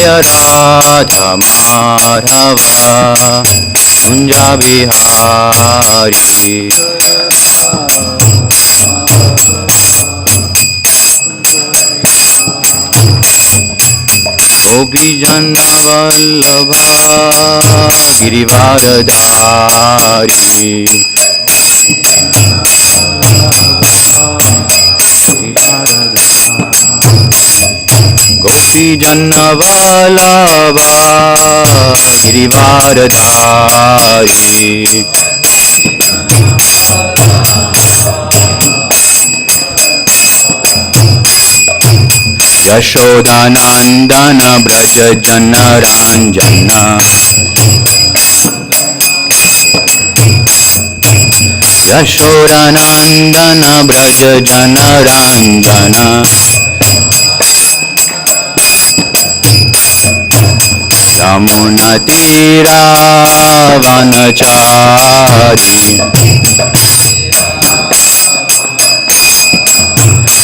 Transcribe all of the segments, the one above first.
Jaya Radha Madhava Kunja Bihari. Gopi Jana Vallabha Girivaradhari. Gopi Jana Vallabha Girivaradhari. Yashodanandana Braja Jana Ranjana. Yashodanandana Braja Jana Ranjana. Yamuna Tira Vanachari.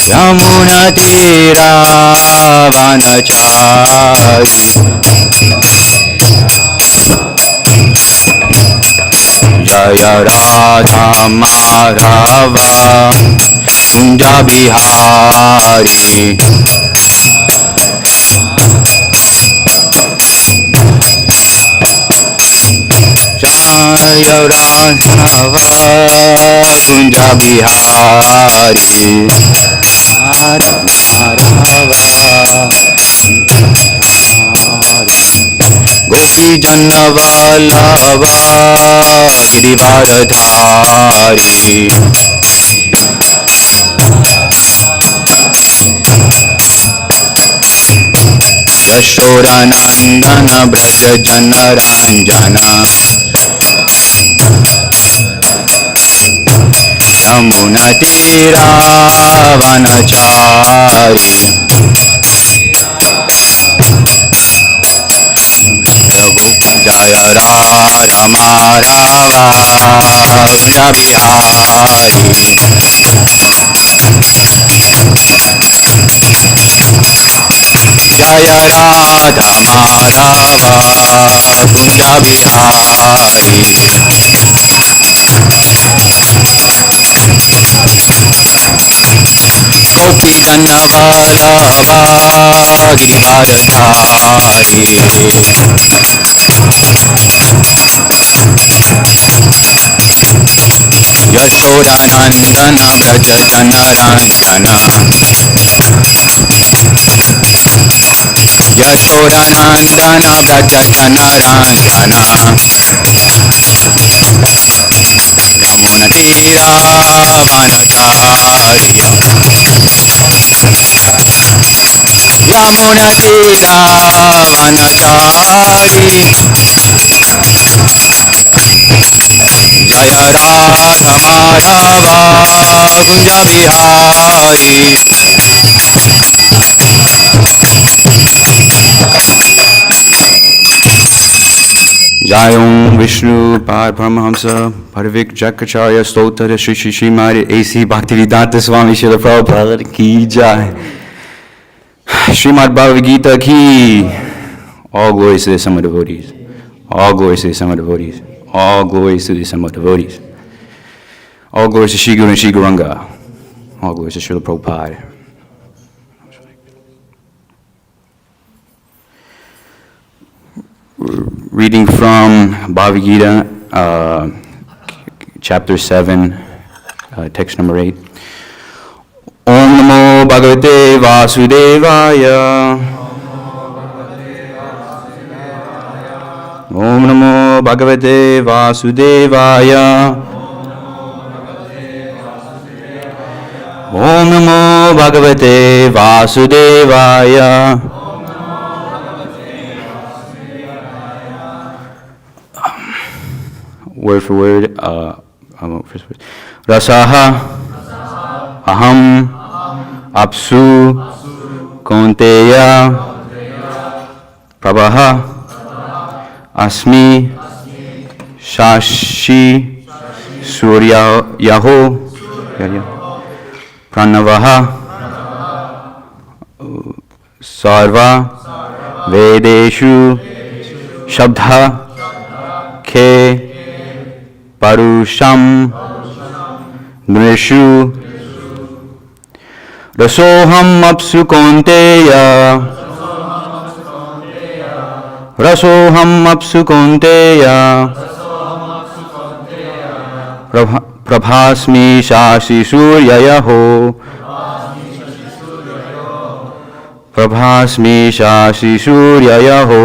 Yamuna Tira Vanachari. Jaya Radha Madhava Kunja Bihari. Jaya Radha Kunja Bihari. Gopi Jana Vallabha Girivaradhari. Yashodanandana Braja Jana Ranjana. Yamuna Tira Vanachari. Jaya Radha Madhava Kunja Bihari. Jaya Radha Madhava Kunja Bihari. Gopi Jana Vallabha Girivaradhari. Yashodanandana Braja Jana Ranjana. Yashodanandana Braja Jana Ranjana. Yamuna Tira Vanachari. Yamuna Tira Vanachari. Jaya Radha Madhava Kunja Bihari. Jayom Vishnu Par Paramahamsa Parvik Jakacharya Stotra Shri Shri Srimad A.C. Bhaktivedanta Swami Srila Prabhupada Ki Jai. Srimad Bhagavad Gita Ki. All glories to the Sama devotees. All glories to the Sama devotees. All glories to the Sama devotees. All glories to Shri Guru and Shri Gauranga. All glories to Srila Prabhupada. Reading from Bhagavad Gita, chapter 7, text number 8. Om Namo Bhagavate Vasudevaya. Om Namo Bhagavate Vasudevaya. Om Namo Bhagavate Vasudevaya. Word for word, Rasaha Aham Apsu Konteya Prabhaha Asmi Shashi Surya Yaho Pranavaha Sarva Vedeshu Shabdha Ke Parusham Nrishu Rasoham Apsu Konteya Rasoham Apsu Konteya Prabhasmi Shashi Suryayaho Prabhasmi Shashi Suryayaho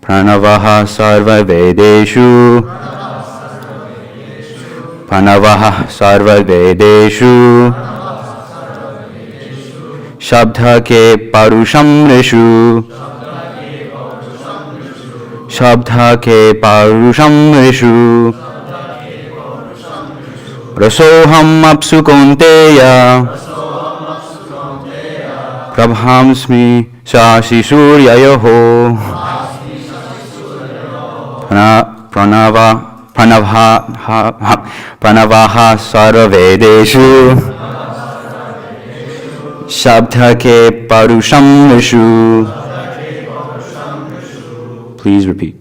Pranavaha Sarva Vedeshu Pranavaha Sarva Vedeshu Shabdha Ke Parusham Rishu Shabdha Ke Parusham Rishu Rasoham Apsu Konteya Prabhamsmi Shashi Suryayaho Pranavaha Sarva Vedeshu Shabdha Ke Parusham Rishu. Please repeat.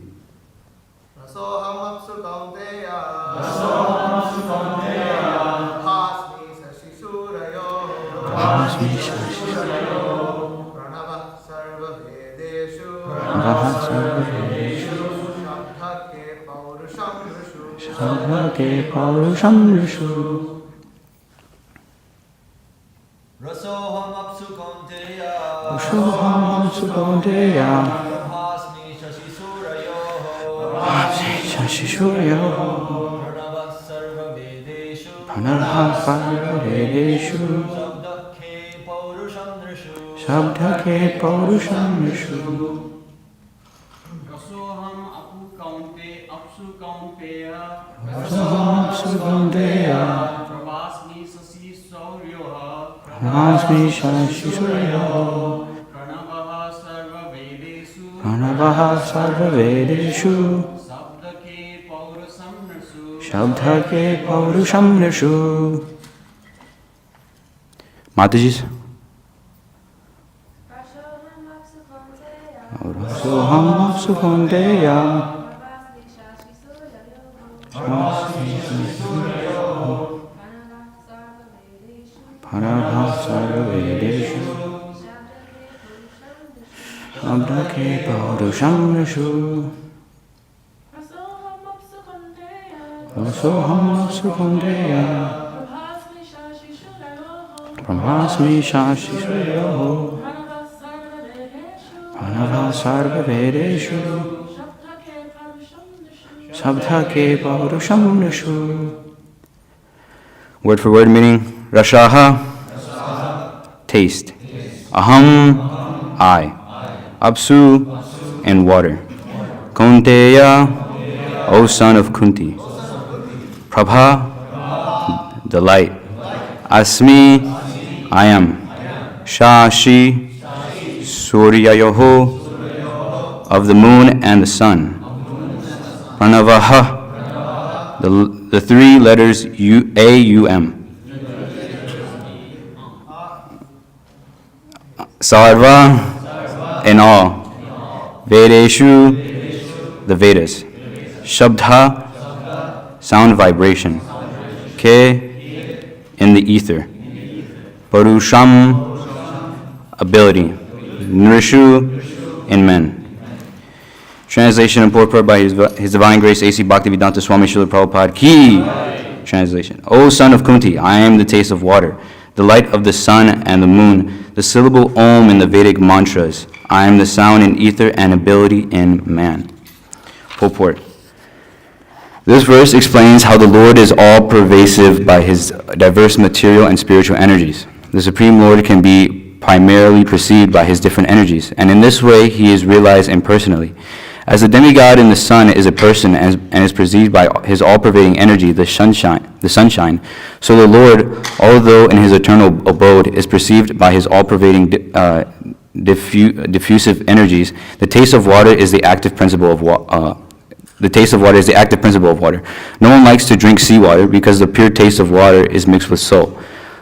Shabdha Ke Parusham Rishu. Rasoham Apsu Konteya Prabhasmi Shashi Suryayaho Pranavaha Sarva Vedeshu Shabdha Ke Parusham Rishu. Rasoham Apsu Konteya Prabhasmi Shashi Suryayaho Pranavaha Sarva Vedeshu Shabdha Ke Parusham Rishu. Matajis. Rasoham Apsu Konteya Pranavaha Sarva Vedeshu Shabdha Ke Parusham Rishu. Rasoham Apsu Konteya Prabhasmi Shashi Suryayaho Pranavaha Sarva Vedeshu Shabdha Ke Parusham Rishu. Word for word meaning. Rashaha, taste. Aham, I. Apsu, and water. Konteya, O son of Kunti. Prabha, the light. Asmi, I am. Shashi, Suryayaho, of the moon and the sun. Pranavaha, the three letters A-U-M. Sarva, in all. Vedeshu, the Vedas. Shabdha, sound vibration. Ke, in the ether. Parusham, ability. Nrishu, in men. Translation and purport by His Divine Grace A.C. Bhaktivedanta Swami Srila Prabhupada Ki. Translation. O son of Kunti, I am the taste of water, the light of the sun and the moon, the syllable Om in the Vedic mantras. I am the sound in ether and ability in man. Purport. This verse explains how the Lord is all-pervasive by His diverse material and spiritual energies. The Supreme Lord can be primarily perceived by His different energies, and in this way He is realized impersonally. As the demigod in the sun is a person and is perceived by His all-pervading energy, the sunshine, so the Lord, although in His eternal abode, is perceived by His all-pervading diffusive energies. The taste of water is the active principle of water. No one likes to drink seawater because the pure taste of water is mixed with salt.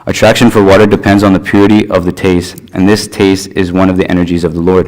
Attraction for water depends on the purity of the taste, and this taste is one of the energies of the Lord.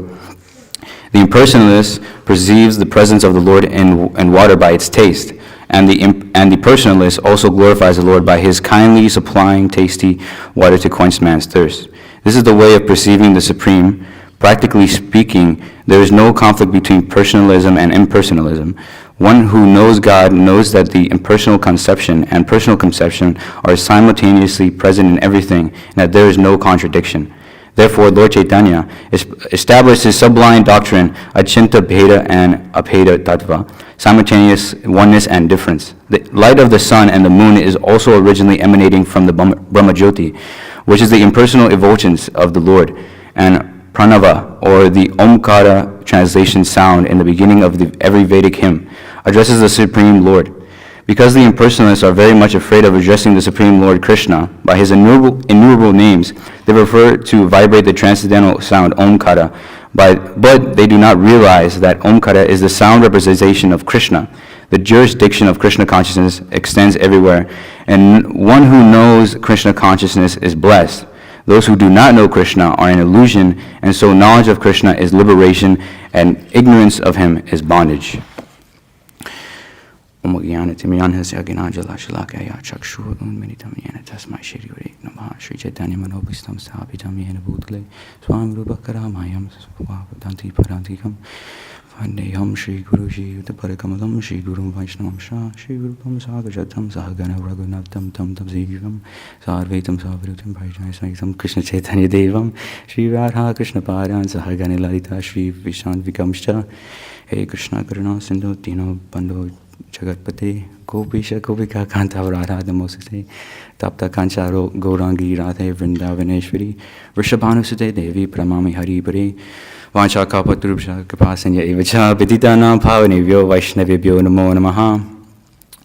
The impersonalist perceives the presence of the Lord in water by its taste, and the personalist also glorifies the Lord by his kindly supplying tasty water to quench man's thirst. This is the way of perceiving the Supreme. Practically speaking, there is no conflict between personalism and impersonalism. One who knows God knows that the impersonal conception and personal conception are simultaneously present in everything, and that there is no contradiction. Therefore, Lord Chaitanya established his sublime doctrine, Achinta Bheda and Abheda Tattva, simultaneous oneness and difference. The light of the sun and the moon is also originally emanating from the Brahmajyoti, which is the impersonal evulgence of the Lord, and Pranava, or the Omkara translation sound in the beginning of every Vedic hymn, addresses the Supreme Lord. Because the impersonalists are very much afraid of addressing the Supreme Lord Krishna by his innumerable names, they prefer to vibrate the transcendental sound Omkara, but they do not realize that Omkara is the sound representation of Krishna. The jurisdiction of Krishna consciousness extends everywhere, and one who knows Krishna consciousness is blessed. Those who do not know Krishna are an illusion, and so knowledge of Krishna is liberation, and ignorance of him is bondage. Om Gyana Timyanasya Gnanjala Shalakaya Chakshur Unminitam Yana Tasmai Shri Uri Namaha Sri Chaitanya Manobhistam Sthapitam Yena Bhutale Swam Rupakaramayam Svadanti Parantikam Vandeham Shri Guruji Uttaparakamalam Shri Gurum Vaishnavam Shah Shri Gurupam Sagajatam Sahagana Raghunatham Tam Tam Zivam Sarvetam Savrutam Bhajnai Sangitam Krishna Chaitanya Devam Shri Radha Krishna Paran Sahagani Lalita Shri Vishant Vikamshcha Hey Krishna Karuna Sindhu Dino Bandho Jagatpate Gopisha Gopika Kanta Radha Namosate Tapta Kancharo Gaurangi Radhe Vrindavaneshwari Vrishabhanusute Devi Pramami Hari Pare Vancha Kapatrubsha Kapasanya Evacha Viditana Pavanivyo Vaishnavibhyo Namo Namaha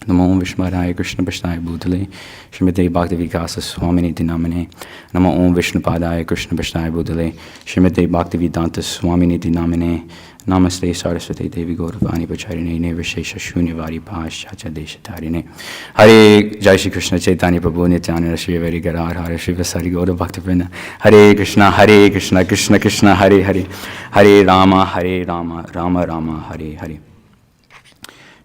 Namo Vishmaraya Krishna Pashnaya Bhutale Srimate Bhakti Vikasa Swamini Dinamine Namo Om Vishnupadaya Krishna Pashnaya Bhutale Srimate Bhakti Vedanta Swamini Dinamine Namaste Saraswati Devi Gauravani Pacharine Nirvishesha Shunyavadi Paschacha Deshatarine Hare Jai Shri Krishna Chaitanya Prabhu Nityananda Shri Vari Gadadhara Shri Vasari Gaura Bhaktivinoda Hare Krishna Krishna Krishna Hare Hare Hare Rama Rama Rama Hare Hare.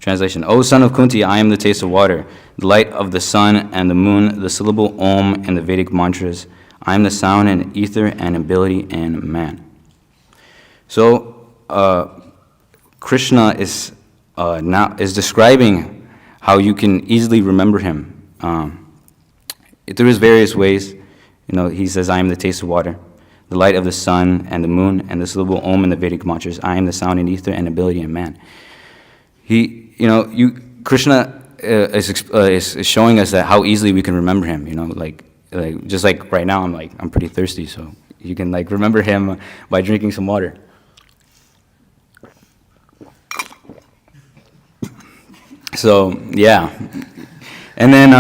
Translation: O son of Kunti, I am the taste of water, the light of the sun and the moon, the syllable Om and the Vedic mantras. I am the sound and ether and ability in man. So Krishna is describing how you can easily remember him through his various ways. He says, "I am the taste of water, the light of the sun and the moon, and the syllable Om in the Vedic mantras. I am the sound and ether and ability in man." Krishna is showing us that how easily we can remember him. Like just like right now, I'm pretty thirsty, so you can remember him by drinking some water. So yeah, and then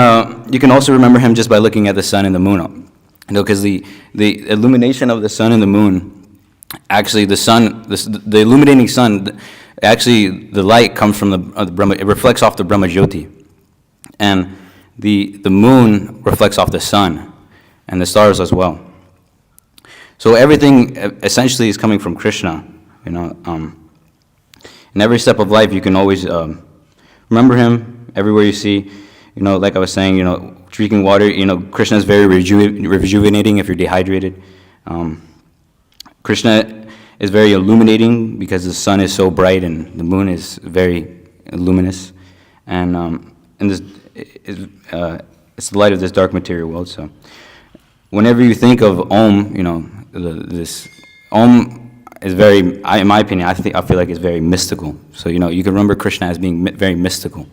you can also remember him just by looking at the sun and the moon, because the illumination of the sun and the moon, actually the illuminating sun, actually the light comes from the Brahma. It reflects off the Brahmajyoti, and the moon reflects off the sun and the stars as well. So everything essentially is coming from Krishna. In every step of life, you can always remember him everywhere you see. Like I was saying, drinking water. Krishna is very rejuvenating if you're dehydrated. Krishna is very illuminating because the sun is so bright and the moon is very luminous, and this it's the light of this dark material world. So whenever you think of Om, this Om is very, in my opinion, I feel like it's very mystical. So you can remember Krishna as being very mystical.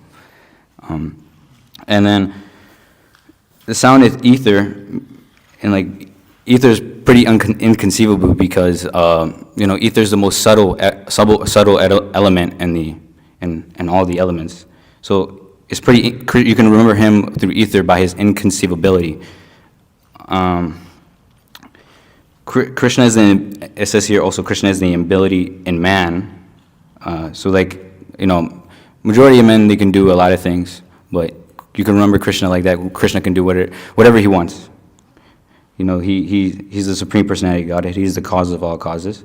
And then the sound is ether, and ether is pretty inconceivable because ether is the most subtle element in all the elements. So it's pretty. You can remember him through ether by his inconceivability. Krishna is it says here also Krishna is the ability in man. Majority of men, they can do a lot of things, but you can remember Krishna like that. Krishna can do whatever he wants. He's the Supreme Personality of Godhead. He's the cause of all causes.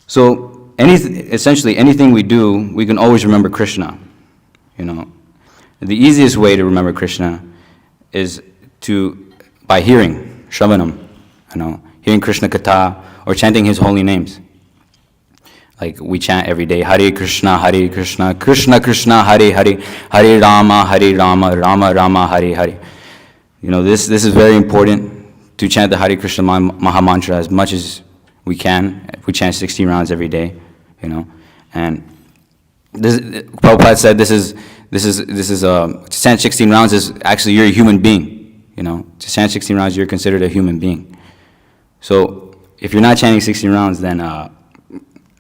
So essentially anything we do, we can always remember Krishna. The easiest way to remember Krishna is by hearing, Shravanam, hearing Krishna Katha or chanting his holy names. Like we chant every day, Hare Krishna, Krishna Krishna, Hare Hare, Hare Rama, Rama Rama, Hare Hare. This is very important to chant the Hare Krishna Maha Mantra as much as we can. We chant 60 rounds every day, and Prabhupada said this is to chant 16 rounds is actually you're a human being, to chant 16 rounds you're considered a human being. So if you're not chanting 16 rounds, then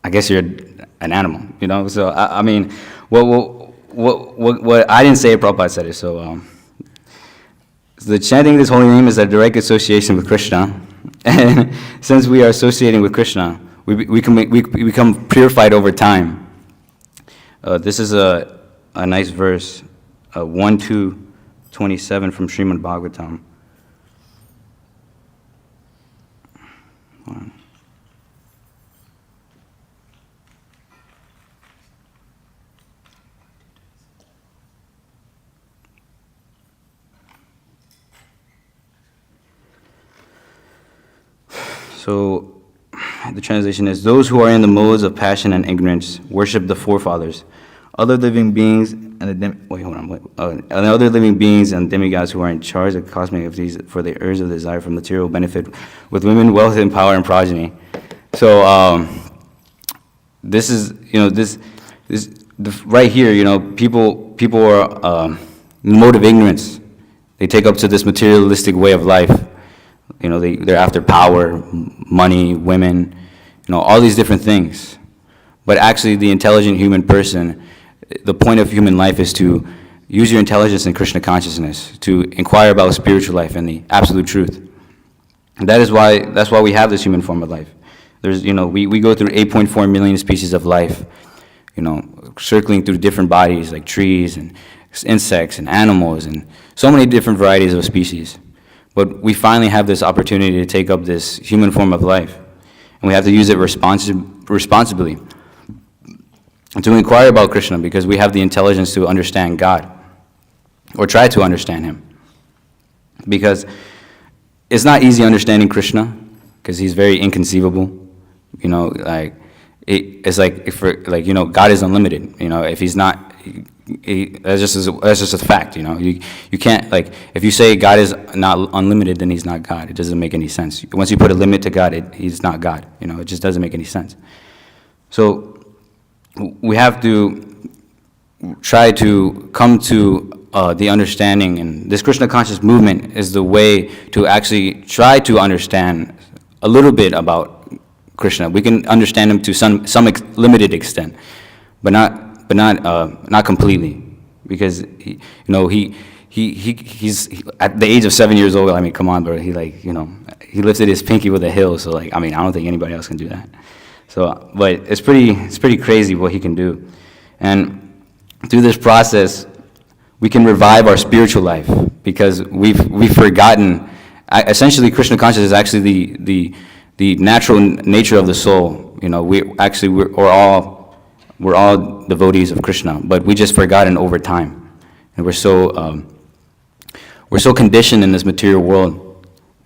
I guess you're an animal, So I mean, what I didn't say, Prabhupada said it. So the chanting this holy name is a direct association with Krishna, and since we are associating with Krishna, we become purified over time. This is a nice verse, 1:27 from Srimad Bhagavatam. So the translation is, those who are in the modes of passion and ignorance worship the forefathers. Other living beings other living beings and demigods who are in charge of cosmic activities for the urge of desire for material benefit with women, wealth, and power and progeny. So this is right here. People are in the mode of ignorance. They take up to this materialistic way of life. They're after power, money, women, all these different things. But actually, the intelligent human person, the point of human life is to use your intelligence in Krishna consciousness, to inquire about spiritual life and the absolute truth. And that's why we have this human form of life. There's, we go through 8.4 million species of life, circling through different bodies like trees and insects and animals and so many different varieties of species. But we finally have this opportunity to take up this human form of life, and we have to use it responsibly. And to inquire about Krishna, because we have the intelligence to understand God, or try to understand Him. Because it's not easy understanding Krishna, because He's very inconceivable. It's like God is unlimited. If He's not, that's just a fact. You can't, if you say God is not unlimited, then He's not God. It doesn't make any sense. Once you put a limit to God, He's not God. It just doesn't make any sense. So we have to try to come to the understanding, and this Krishna conscious movement is the way to actually try to understand a little bit about Krishna. We can understand Him to some limited extent, but not completely, because he's at the age of 7 years old. I mean, come on, bro. He lifted his pinky with a hill. So I don't think anybody else can do that. So, but it's pretty crazy what he can do, and through this process, we can revive our spiritual life, because we've forgotten. Essentially, Krishna consciousness is actually the natural nature of the soul. We're all devotees of Krishna, but we just forgotten over time, and we're so conditioned in this material world.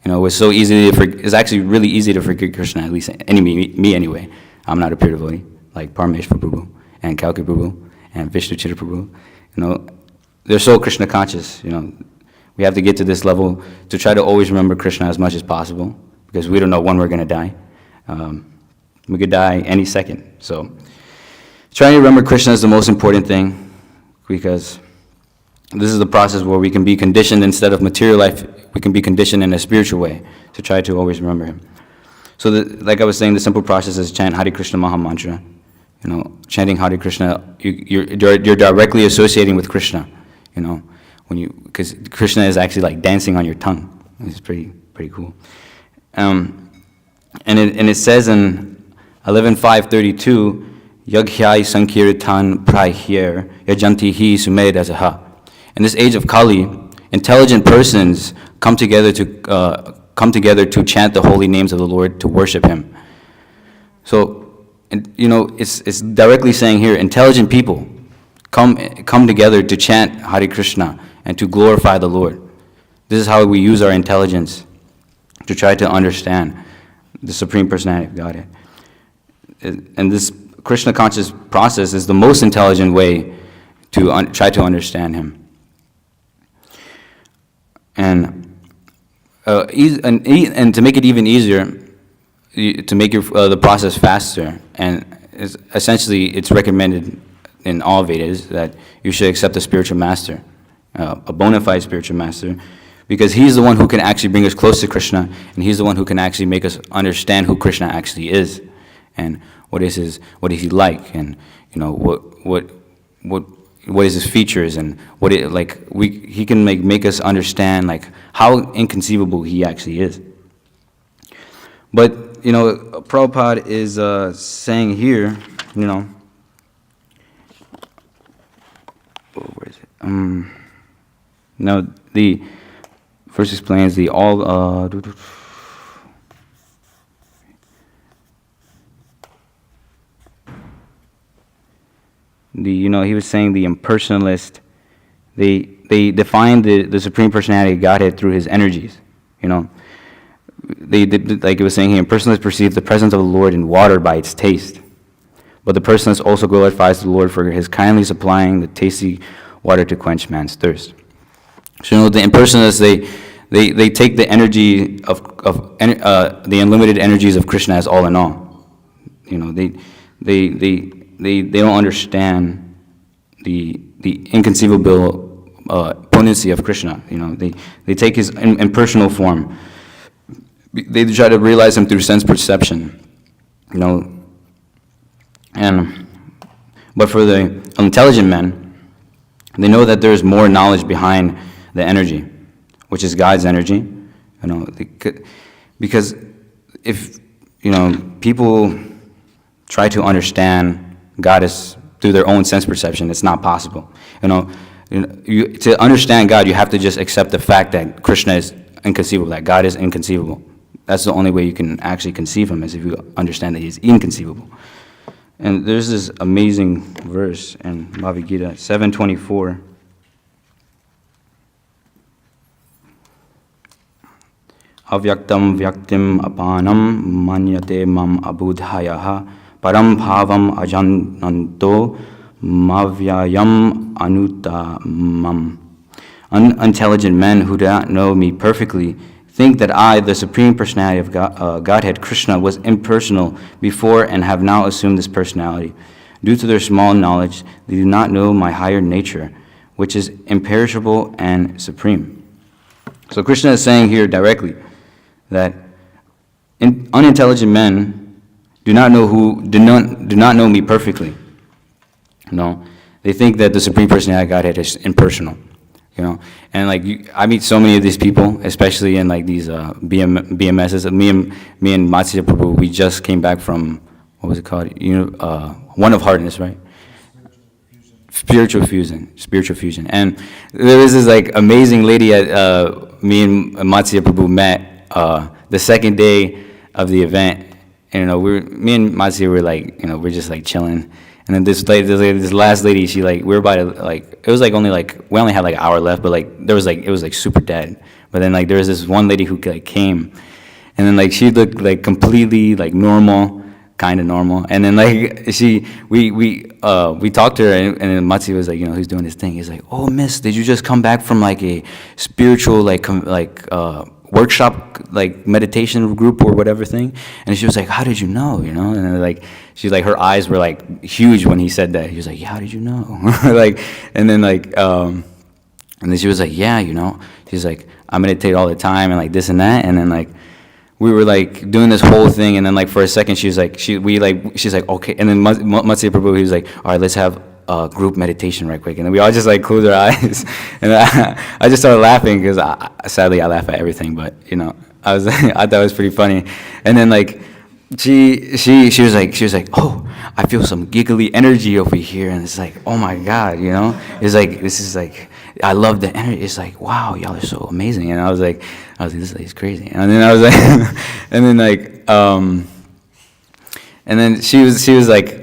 It's so easy it's actually really easy to forget Krishna, at least me anyway. I'm not a pure devotee, like Parameshwar Prabhu and Kalki Prabhu and Vishnu Chitra Prabhu. They're so Krishna conscious. We have to get to this level to try to always remember Krishna as much as possible, because we don't know when we're going to die. We could die any second. So trying to remember Krishna is the most important thing, because this is the process where we can be conditioned instead of material life. We can be conditioned in a spiritual way to try to always remember Him. So, like I was saying, the simple process is chant Hare Krishna Maha Mantra. Chanting Hare Krishna, you're directly associating with Krishna. Because Krishna is actually like dancing on your tongue. It's pretty cool. And it says in 11.5.32, Yagyai Sankirtan Prahir Yajantihi Sumedasaha. In this age of Kali, intelligent persons come together to come together to chant the holy names of the Lord, to worship him. So, it's directly saying here, intelligent people come together to chant Hare Krishna and to glorify the Lord. This is how we use our intelligence to try to understand the Supreme Personality of Godhead. And this Krishna conscious process is the most intelligent way to try to understand him. And to make it even easier, to make the process faster, and essentially it's recommended in all Vedas that you should accept a spiritual master, a bona fide spiritual master, because he's the one who can actually bring us close to Krishna, and he's the one who can actually make us understand who Krishna actually is, and what is he like, and what is his features, and he can make us understand how inconceivable he actually is. But Prabhupada is saying here, where is it? Now the first explains the all. He was saying the impersonalist, they define the Supreme Personality of Godhead through his energies. They like it was saying here, impersonalists perceive the presence of the Lord in water by its taste, but the personalist also glorifies the Lord for his kindly supplying the tasty water to quench man's thirst. So the impersonalists, they take the energy of the unlimited energies of Krishna as all in all. They don't understand the inconceivable potency of Krishna. They take his impersonal form. They try to realize him through sense perception. But for the intelligent men, they know that there is more knowledge behind the energy, which is God's energy. Because if people try to understand Goddess through their own sense perception, it's not possible. To understand God, you have to just accept the fact that Krishna is inconceivable, that God is inconceivable. That's the only way you can actually conceive him, is if you understand that he's inconceivable. And there's this amazing verse in Bhagavad Gita 7:24. Avyaktam vyaktim apanam manyate mam abudhayaha param bhavam ajananto mavyayam anutamam. Unintelligent men who do not know me perfectly think that I, the Supreme Personality of Godhead, Krishna, was impersonal before and have now assumed this personality. Due to their small knowledge, they do not know my higher nature, which is imperishable and supreme. So Krishna is saying here directly that unintelligent men do not know me perfectly. They think that the Supreme Personality of Godhead is impersonal. And I meet so many of these people, especially in these BMSs. Me and Matsya Prabhu, we just came back from, what was it called? One of Hardness, right? Spiritual fusion. And there was this amazing lady at me and Matsya Prabhu met the second day of the event. And me and Matsya were we're just chilling. And then this last lady, she we were about to it was only we only had an hour left, but there was it was super dead. But then there was this one lady who came, and then she looked completely normal, kind of normal. And then we talked to her, and then Matsi was he's doing his thing. He's oh miss, did you just come back from a spiritual workshop meditation group or whatever thing? And she was how did you know? And then she's her eyes were huge when he said that. He was yeah, how did you know? And then and then she was yeah, she's I meditate all the time and this and that. And then we were doing this whole thing, and then for a second she's she's okay. And then Matsya Prabhu, he was all right, let's have group meditation right quick. And then we all just closed our eyes, and I just started laughing because sadly I laugh at everything, but I thought it was pretty funny. And then she was oh, I feel some giggly energy over here, and it's oh my God, it's this is I love the energy. It's like, wow, y'all are so amazing. And I was like, this lady's crazy. And then I was like, and then she was like,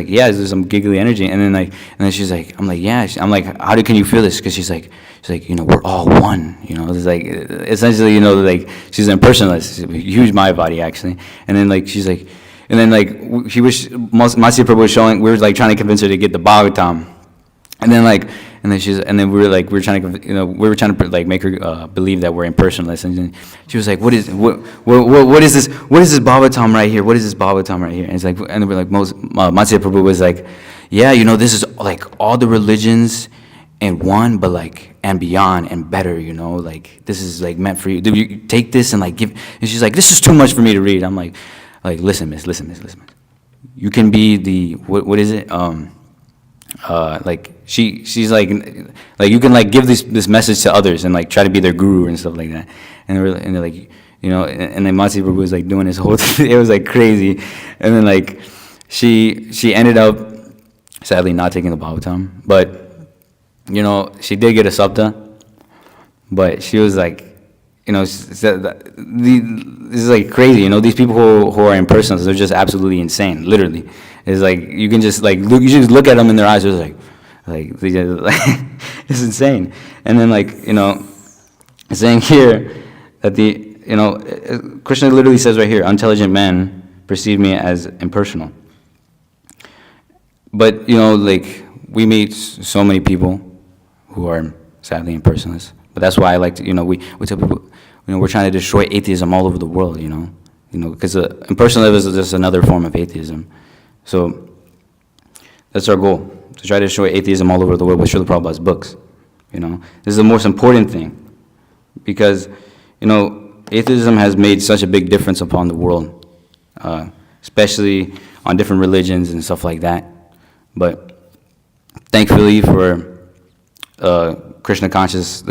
yeah, there's some giggly energy. And then she's like, I'm like, yeah. I'm like, can you feel this? Because she's like, we're all one. It's like, essentially, like, she's an impersonalist, a huge Maya body, actually. And then, like, she's like, and then, like, Matsi Prabhu was showing, we were, like, trying to convince her to get the Bhagavatam. And then, like, we were trying to, like, make her believe that we're impersonalists. And then she was like, what is this Bhagavatam right here? What is this Bhagavatam right here? And it's like, and we're like, Matsi Prabhu was like, yeah, this is, like, all the religions in one, but, like, and beyond and better, like, this is, like, meant for you. You take this and, like, give. And she's like, this is too much for me to read. I'm like, listen, miss. You can be the, what is it? Like, she's like you can, like, give this message to others and, like, try to be their guru and stuff like that. And they're like, and then Matsi Prabhu was, like, doing this whole thing. It was, like, crazy. And then, like, she ended up sadly not taking the Bhagavatam, but she did get a Sapta, but she was like, this is, like, crazy. These people who are impersonalists, they're just absolutely insane, literally. It's like, you can just, like, you just look at them in their eyes, it's like it's insane. And then, like, saying here that Krishna literally says right here, intelligent men perceive me as impersonal. But, like, we meet so many people who are sadly impersonalists. But that's why I like to, we tell people, we're trying to destroy atheism all over the world, because impersonalism is just another form of atheism. So that's our goal, to try to destroy atheism all over the world with Srila Prabhupada's books. This is the most important thing, because, atheism has made such a big difference upon the world, especially on different religions and stuff like that. But thankfully for the Krishna conscious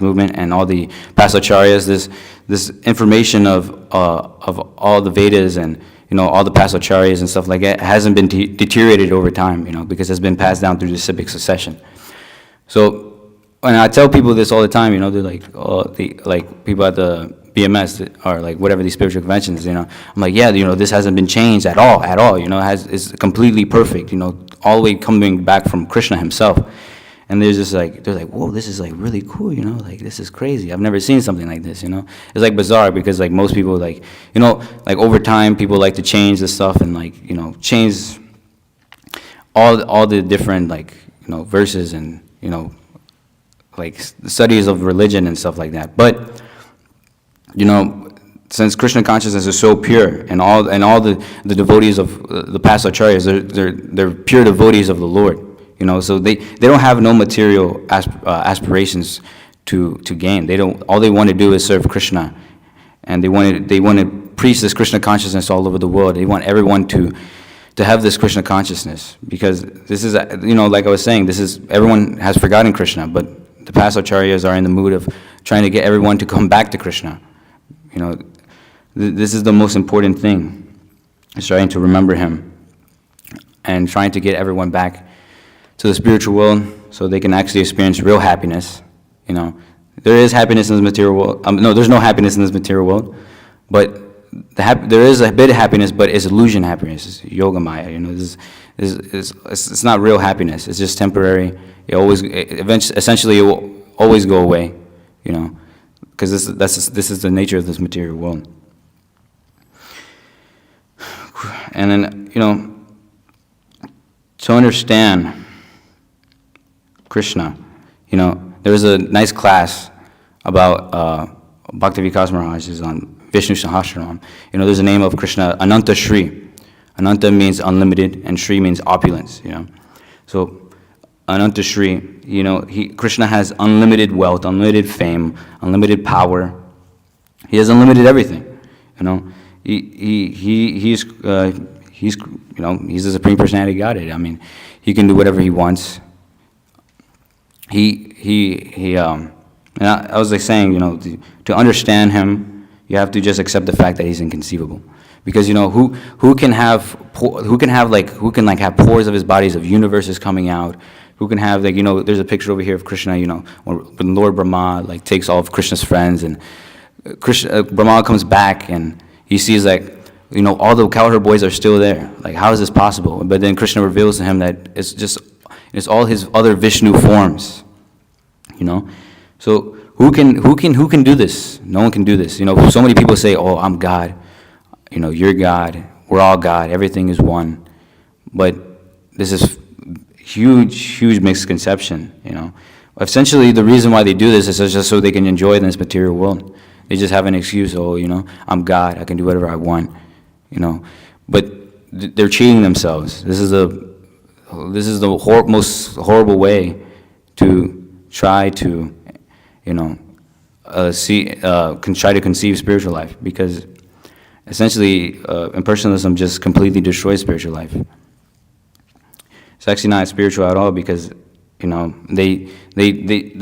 movement and all the past acharyas, this information of all the Vedas and all the past acharyas and stuff like that hasn't been deteriorated over time, because it's been passed down through the civic succession. So, and I tell people this all the time, they're like, like people at the BMS or, like, whatever these spiritual conventions, I'm like, yeah, this hasn't been changed at all, it's completely perfect, all the way coming back from Krishna himself. And they're like, whoa, this is, like, really cool, like, this is crazy. I've never seen something like this, It's, like, bizarre because, like, most people, like, like, over time, people like to change the stuff and, like, change all the different, like, verses and, like, studies of religion and stuff like that. But, since Krishna consciousness is so pure, and all the devotees of the past acharyas, they're pure devotees of the Lord. So they don't have no material aspirations to gain. All they want to do is serve Krishna, and they want to preach this Krishna consciousness all over the world. They want everyone to have this Krishna consciousness, because this is, like I was saying, everyone has forgotten Krishna, but the past acharyas are in the mood of trying to get everyone to come back to Krishna. This is the most important thing, is trying to remember him and trying to get everyone back to the spiritual world, so they can actually experience real happiness. There is happiness in this material world. No, there's no happiness in this material world, but there is a bit of happiness, but it's illusion happiness. It's yoga maya. It's not real happiness. It's just temporary. Essentially, it will always go away. Because this is the nature of this material world. And then to understand Krishna, there was a nice class about Bhakti Vikas Maharaj is on Vishnu Sahasranam. There's a name of Krishna, Ananta Shri. Ananta means unlimited, and Shri means opulence. So Ananta Shri, Krishna has unlimited wealth, unlimited fame, unlimited power. He has unlimited everything. He's the Supreme Personality of Godhead. I mean, he can do whatever he wants. And I was, like, saying, to understand him, you have to just accept the fact that he's inconceivable. Because who can have pores of his bodies of universes coming out, Who can have, like, there's a picture over here of Krishna, when Lord Brahma, like, takes all of Krishna's friends, and Brahma comes back, and he sees, like, all the cowherd boys are still there. Like, how is this possible? But then Krishna reveals to him that it's all his other Vishnu forms, So who can do this? No one can do this. So many people say, "Oh, I'm God." You're God. We're all God. Everything is one. But this is huge misconception. Essentially, the reason why they do this is just so they can enjoy this material world. They just have an excuse. Oh, I'm God. I can do whatever I want. But they're cheating themselves. This is the most horrible way to try to, try to conceive spiritual life, because essentially impersonalism just completely destroys spiritual life. It's actually not spiritual at all, because they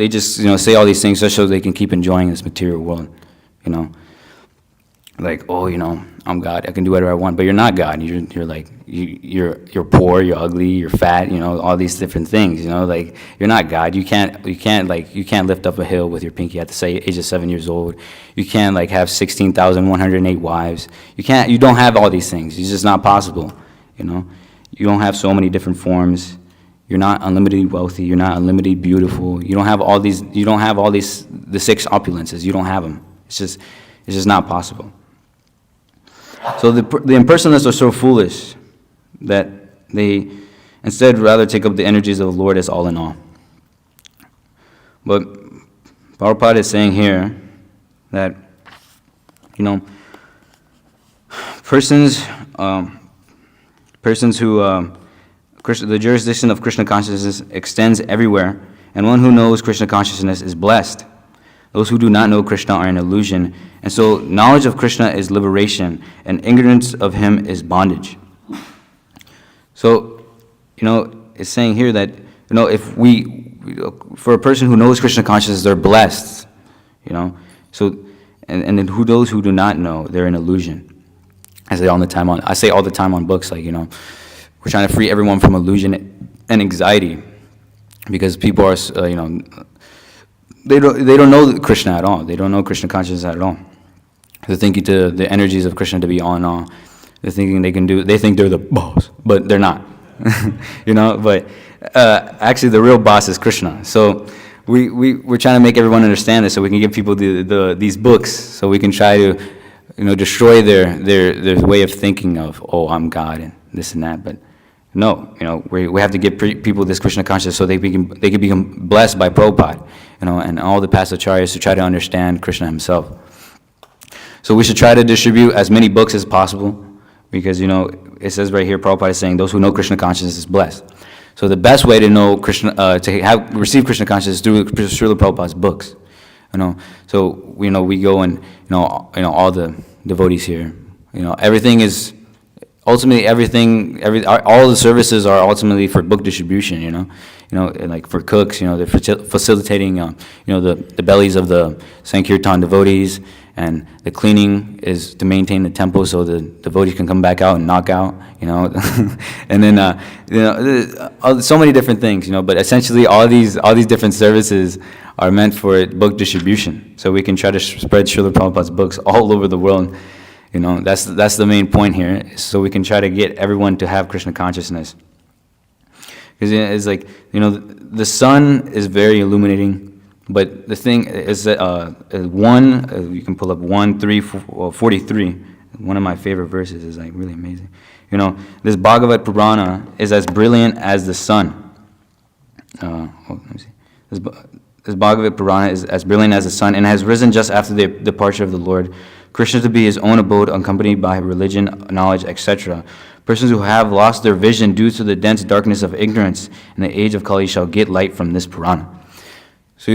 just say all these things just so they can keep enjoying this material world. Like, oh, I'm God, I can do whatever I want. But you're not God. You're like, you're poor, you're ugly, you're fat, all these different things. Like, you're not God. You can't lift up a hill with your pinky at the age of 7 years old. You can't, like, have 16,108 wives. You don't have all these things. It's just not possible. You don't have so many different forms. You're not unlimitedly wealthy. You're not unlimitedly beautiful. You don't have all these. The 6 opulences. You don't have them. It's just not possible. So the impersonalists are so foolish that they instead rather take up the energies of the Lord as all in all. But Prabhupada is saying here that, persons who, the jurisdiction of Krishna consciousness extends everywhere, and one who knows Krishna consciousness is blessed. Those who do not know Krishna are an illusion, and so knowledge of Krishna is liberation, and ignorance of him is bondage. So, it's saying here that, if for a person who knows Krishna consciousness, they're blessed, So, and then those who do not know, they're an illusion. I say all the time on books, like, we're trying to free everyone from illusion and anxiety, because people are, they don't know Krishna at all. They don't know Krishna consciousness at all. They're thinking to the energies of Krishna to be all in all. They're thinking they think they're the boss, but they're not. But actually the real boss is Krishna. So we're trying to make everyone understand this, so we can give people these books, so we can try to, destroy their way of thinking of, oh, I'm God and this and that. But no, we have to give people this Krishna consciousness so they can become blessed by Prabhupada, and all the past acharyas to try to understand Krishna himself. So we should try to distribute as many books as possible, because, it says right here, Prabhupada is saying, those who know Krishna consciousness is blessed. So the best way to know Krishna, receive Krishna consciousness is through Srila Prabhupada's books. So we go and all the devotees here. Everything is ultimately all the services are ultimately for book distribution. And like for cooks, they're facilitating the bellies of the Sankirtan devotees, and the cleaning is to maintain the temple so the devotees can come back out and knock out. And then so many different things. But essentially all these different services are meant for book distribution, so we can try to spread Srila Prabhupada's books all over the world. That's the main point here, so we can try to get everyone to have Krishna consciousness. Because it's like, the sun is very illuminating, but the thing is that you can pull up 1:3:43. One of my favorite verses is like really amazing. This Bhagavad Purana is as brilliant as the sun. Let me see. This Bhagavad Purana is as brilliant as the sun, and has risen just after the departure of the Lord Krishna to be his own abode, accompanied by religion, knowledge, etc. Persons who have lost their vision due to the dense darkness of ignorance in the age of Kali shall get light from this Purana. So,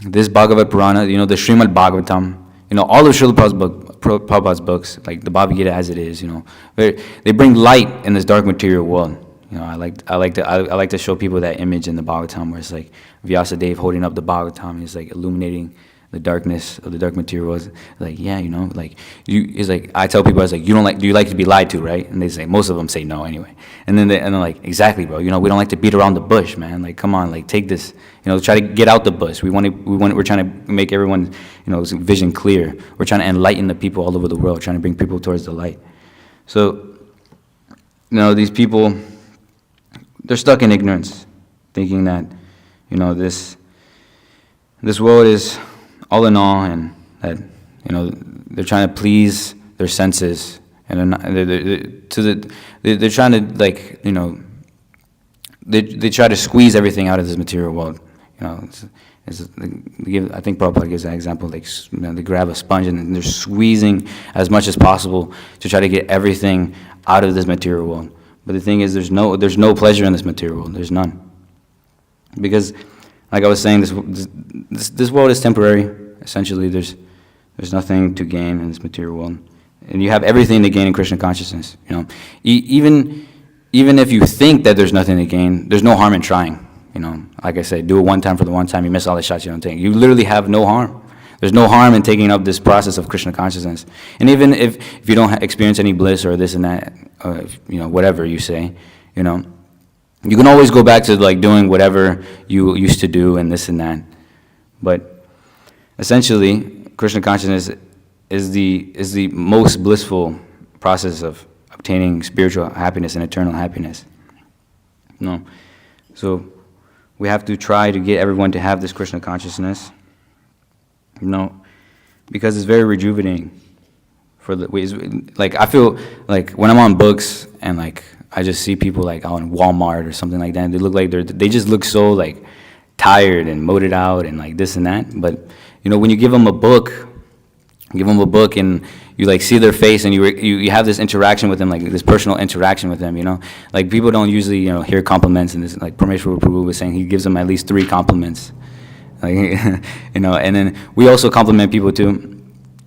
this Bhagavad Purana, the Srimad Bhagavatam, all of Srila Prabhupada's books, like the Bhagavad Gita as it is, they bring light in this dark material world. I like to show people that image in the Bhagavatam where it's like Vyasadeva holding up the Bhagavatam, and he's like illuminating the darkness of the dark material world. Like, yeah, you know, like it's like I tell people, I was like, do you like to be lied to, right? And they say, most of them say no anyway. And then they're like, exactly, bro. You know, we don't like to beat around the bush, man. Like, come on, like take this, you know, try to get out the bush. We're trying to make everyone, you know, vision clear. We're trying to enlighten the people all over the world, trying to bring people towards the light. So, you know, these people, they're stuck in ignorance, thinking that, you know, this world is all in all, and that, you know, they're trying to please their senses, and they're trying to, like, you know, they try to squeeze everything out of this material world. You know, I think Prabhupada gives that example, like, you know, they grab a sponge and they're squeezing as much as possible to try to get everything out of this material world. But the thing is, there's no pleasure in this material world. There's none, because, like I was saying, this world is temporary. Essentially, there's nothing to gain in this material world, and you have everything to gain in Krishna consciousness. You know, even if you think that there's nothing to gain, there's no harm in trying. You know, like I said, do it one time for the one time. You miss all the shots you don't take. You literally have no harm. There's no harm in taking up this process of Krishna consciousness. And even if you don't experience any bliss or this and that, you know, whatever you say, you know, you can always go back to, like, doing whatever you used to do and this and that. But essentially, Krishna consciousness is the most blissful process of obtaining spiritual happiness and eternal happiness. You know, so we have to try to get everyone to have this Krishna consciousness. You know, because it's very rejuvenating. Like, I feel like when I'm on books and, like, I just see people, like, on Walmart or something like that, and they look like they just look so, like, tired and moded out and, like, this and that. But, you know, when you give them a book and you, like, see their face and you have this interaction with them, like this personal interaction with them, you know, like, people don't usually, you know, hear compliments, and this, like Parameshwar Prabhu was saying, he gives them at least 3 compliments, like, you know. And then we also compliment people too,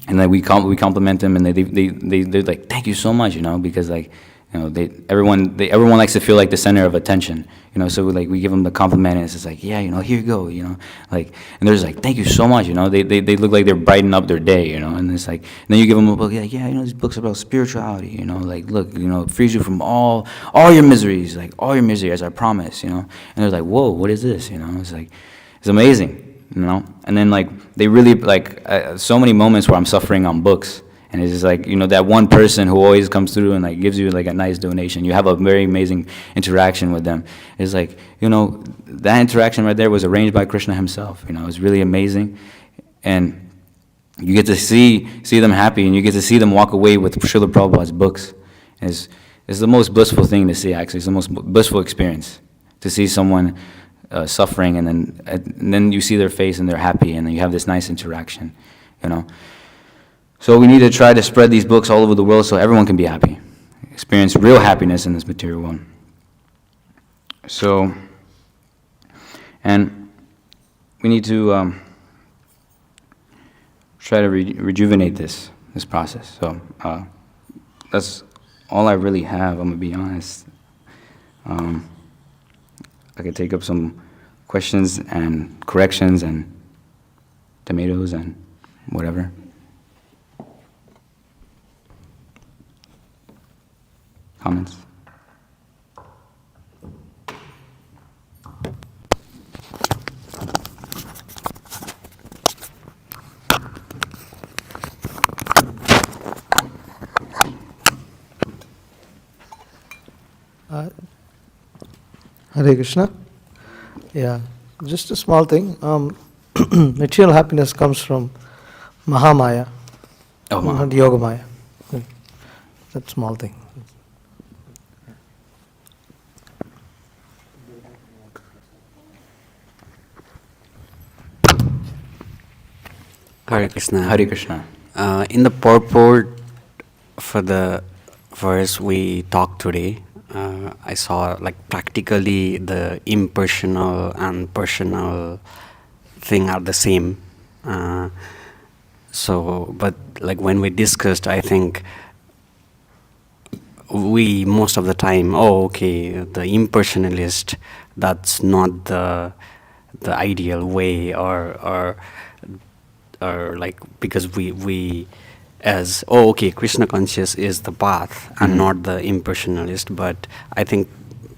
and like we compliment them, and they're like, thank you so much, you know, because, like, you know, everyone likes to feel like the center of attention, you know. So we give them the compliment, and it's just like, yeah, you know, here you go, you know, like, and they're just like, thank you so much, you know. They look like they're brightening up their day, you know. And it's like, and then you give them a book, like, yeah, you know, these books are about spirituality, you know, like, look, you know, it frees you from all your miseries, like, all your misery, as I promise, you know. And they're like, whoa, what is this, you know? It's like, it's amazing, you know. And then, like, they really, like, so many moments where I'm suffering on books. And it's just like, you know, that one person who always comes through and, like, gives you, like, a nice donation. You have a very amazing interaction with them. It's like, you know, that interaction right there was arranged by Krishna himself. You know, it was really amazing. And you get to see them happy, and you get to see them walk away with Srila Prabhupada's books. And it's the most blissful thing to see, actually. It's the most blissful experience to see someone suffering, and then you see their face and they're happy, and then you have this nice interaction, you know. So we need to try to spread these books all over the world so everyone can be happy, experience real happiness in this material world. So, and we need to try to rejuvenate this process. So that's all I really have, I'm going to be honest. I could take up some questions and corrections and tomatoes and whatever. Comments? Hare Krishna. Yeah, just a small thing. Material happiness comes from Mahamaya, not Yogamaya. That small thing. Hare Krishna. Hare Krishna. In the purport for the verse we talked today, I saw, like, practically the impersonal and personal thing are the same. But like when we discussed, I think we most of the time, the impersonalist, that's not the ideal way, or or like because we as oh okay, Krishna conscious is the path and not the impersonalist. But I think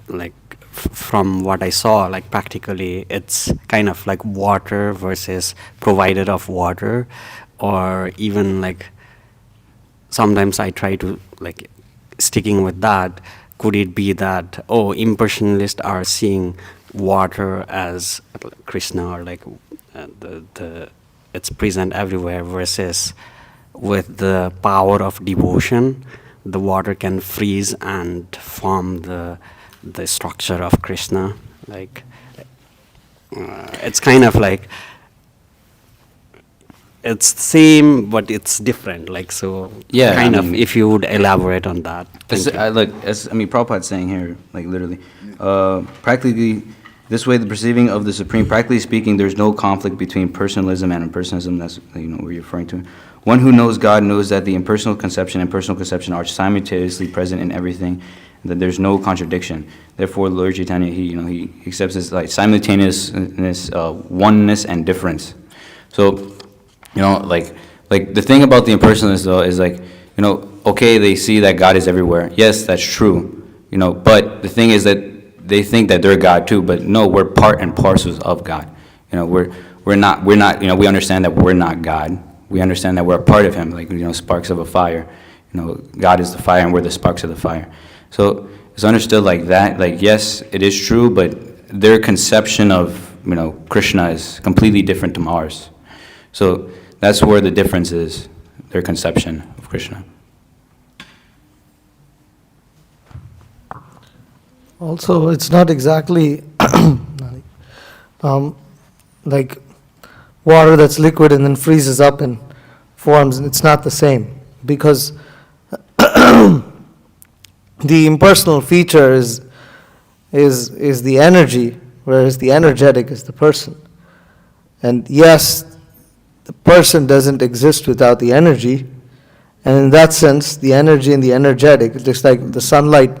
like from what I saw, like practically it's kind of like water versus provider of water, or even like sometimes I try to like sticking with that. Could it be that impersonalists are seeing water as Krishna, or like the it's present everywhere, versus with the power of devotion, the water can freeze and form the structure of Krishna. Like it's kind of like it's same, but it's different. Like so, Yeah, kind I of. mean- If you would elaborate on that. Thank you. Prabhupada's saying here, like literally, practically, this way the perceiving of the Supreme, practically speaking, there's no conflict between personalism and impersonalism. That's what you're referring to. One who knows God knows that the impersonal conception and personal conception are simultaneously present in everything, and that there's no contradiction. Therefore, Lord Chaitanya, he accepts this like simultaneousness, oneness, and difference. So, like the thing about the impersonalists though is like, okay, they see that God is everywhere. Yes, that's true. But the thing is that they think that they're God too. But no, we're part and parcels of God. We're not. We understand that we're not God. We understand that we're a part of Him. Like sparks of a fire. God is the fire, and we're the sparks of the fire. So it's understood like that. Like yes, it is true, but their conception of Krishna is completely different from ours. So that's where the difference is, their conception of Krishna. Also, it's not exactly like water that's liquid and then freezes up and forms. It's not the same, because the impersonal feature is the energy, whereas the energetic is the person. And yes, the person doesn't exist without the energy, and in that sense, the energy and the energetic, just like the sunlight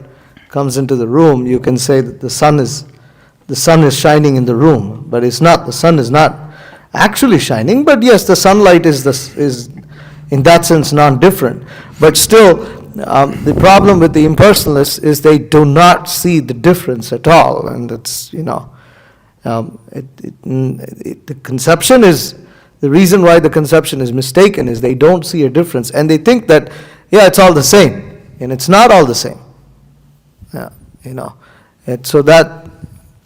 comes into the room, you can say that the sun is shining in the room, but it's not. The sun is not actually shining, but yes, the sunlight is in that sense non-different. But still, the problem with the impersonalists is they do not see the difference at all, and it's the conception is. The reason why the conception is mistaken is they don't see a difference, and they think that, it's all the same, and it's not all the same. And so that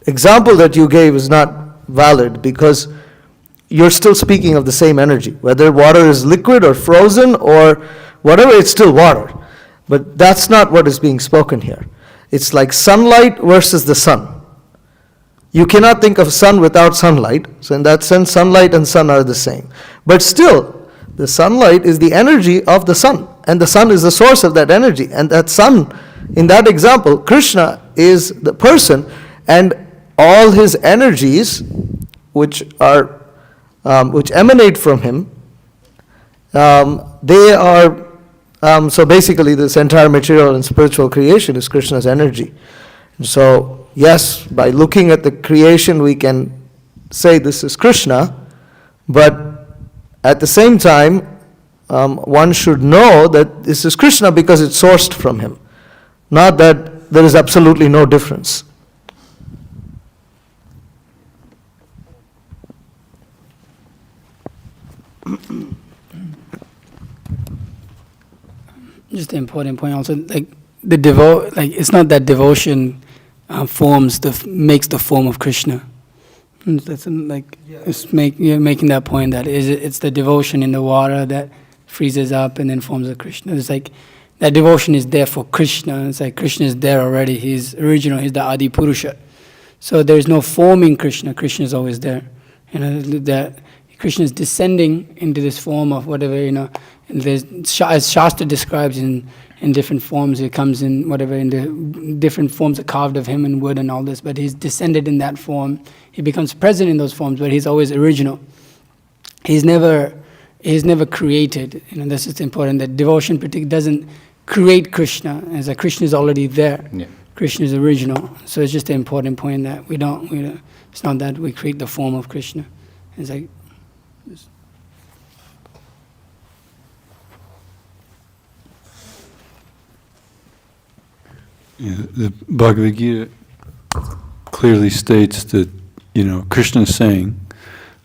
example that you gave is not valid, because you're still speaking of the same energy. Whether water is liquid or frozen or whatever, it's still water. But that's not what is being spoken here. It's like sunlight versus the sun. You cannot think of sun without sunlight. So in that sense, sunlight and sun are the same. But still, the sunlight is the energy of the sun, and the sun is the source of that energy. And that sun, in that example, Krishna is the person, and all his energies, which emanate from him, they are. So basically, this entire material and spiritual creation is Krishna's energy. So yes, by looking at the creation, we can say this is Krishna, but at the same time, one should know that this is Krishna because it's sourced from him, not that there is absolutely no difference. Just an important point also, like it's not that devotion makes the form of Krishna. That's it's making that point that it's the devotion in the water that freezes up and then forms a Krishna. It's like that devotion is there for Krishna. It's like Krishna is there already. He's original. He's the Adi Purusha. So there's no forming Krishna. Krishna is always there. That Krishna is descending into this form of whatever, and as Shastra describes in different forms, he comes in whatever, in the different forms are carved of him in wood and all this, but he's descended in that form. He becomes present in those forms, but he's always original. He's never created. This is important, that devotion doesn't create Krishna, as that Krishna is already there. Yeah. Krishna is original. So it's just an important point that we don't it's not that we create the form of Krishna. It's like The Bhagavad Gita clearly states that, Krishna is saying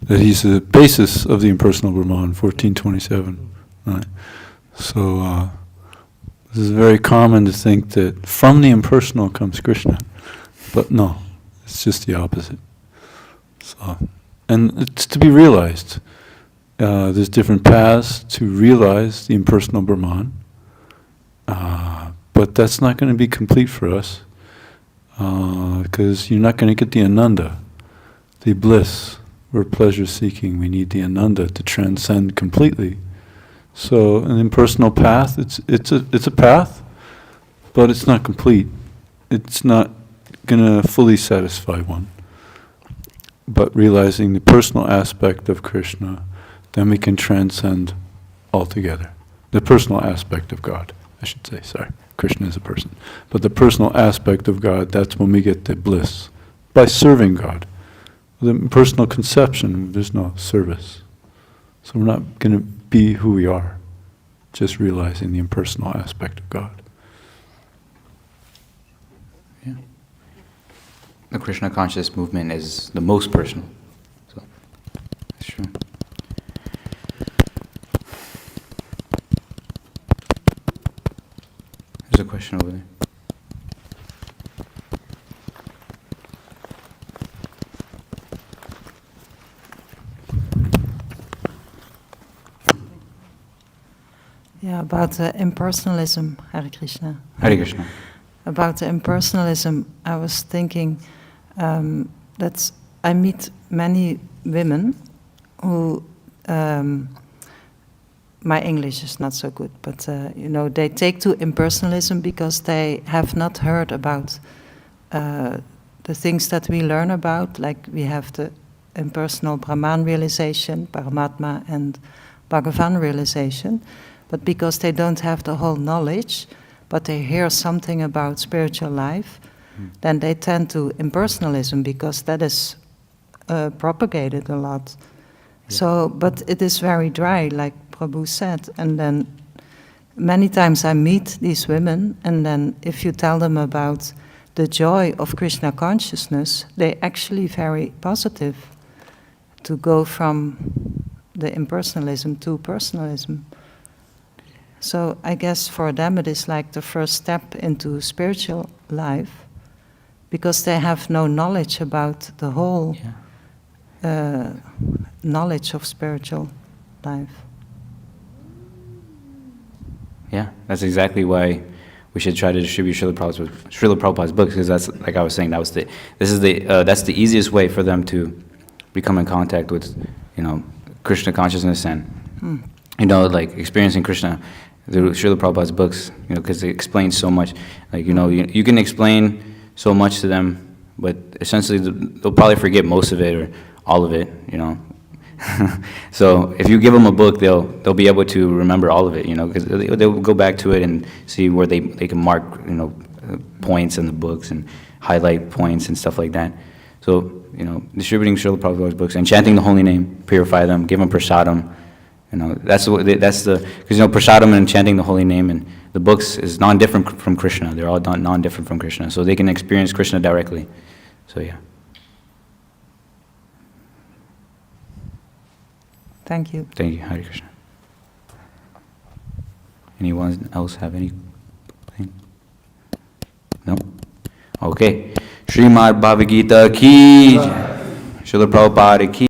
that he's the basis of the impersonal Brahman, 1427. Right? So this is very common to think that from the impersonal comes Krishna, but no, it's just the opposite. So, and it's to be realized. There's different paths to realize the impersonal Brahman, but that's not going to be complete for us, because you're not going to get the ananda, the bliss. We're pleasure-seeking. We need the ananda to transcend completely. So, an impersonal path, it's a path, but it's not complete. It's not going to fully satisfy one. But realizing the personal aspect of Krishna, then we can transcend altogether. The personal aspect of God, I should say, sorry. Krishna is a person. But the personal aspect of God, that's when we get the bliss. By serving God. The personal conception, there's no service. So we're not going to be who we are, just realizing the impersonal aspect of God. Yeah. The Krishna conscious movement is the most personal. So that's true. There's a question over there. Yeah, about impersonalism, Hare Krishna. Hare Krishna. About the impersonalism, I was thinking that I meet many women who, my English is not so good, but they take to impersonalism because they have not heard about the things that we learn about, like we have the impersonal Brahman realization, Paramatma, and Bhagavan realization, but because they don't have the whole knowledge, but they hear something about spiritual life, then they tend to impersonalism because that is propagated a lot. Yeah. So, but it is very dry, like Prabhu said, and then many times I meet these women, and then if you tell them about the joy of Krishna consciousness, they're actually very positive to go from the impersonalism to personalism. So I guess for them it is like the first step into spiritual life, because they have no knowledge about the whole knowledge of spiritual life. Yeah, that's exactly why we should try to distribute Srila Prabhupada's books, because that's, like I was saying, that's the easiest way for them to become in contact with, Krishna consciousness and, like experiencing Krishna through Srila Prabhupada's books, because they explain so much. Like, you can explain so much to them, but essentially they'll probably forget most of it or all of it, So if you give them a book, they'll be able to remember all of it, because they'll go back to it and see where they can mark, points in the books and highlight points and stuff like that. So, distributing Srila Prabhupada's books and chanting the holy name, purify them, give them prasadam. That's because prasadam and chanting the holy name and the books is non-different from Krishna. They're all non-different from Krishna, so they can experience Krishna directly. So yeah. Thank you. Thank you, Hare Krishna. Anyone else have anything? No? Okay. Srimad Bhagavad Gita ki, Srila Prabhupada ki.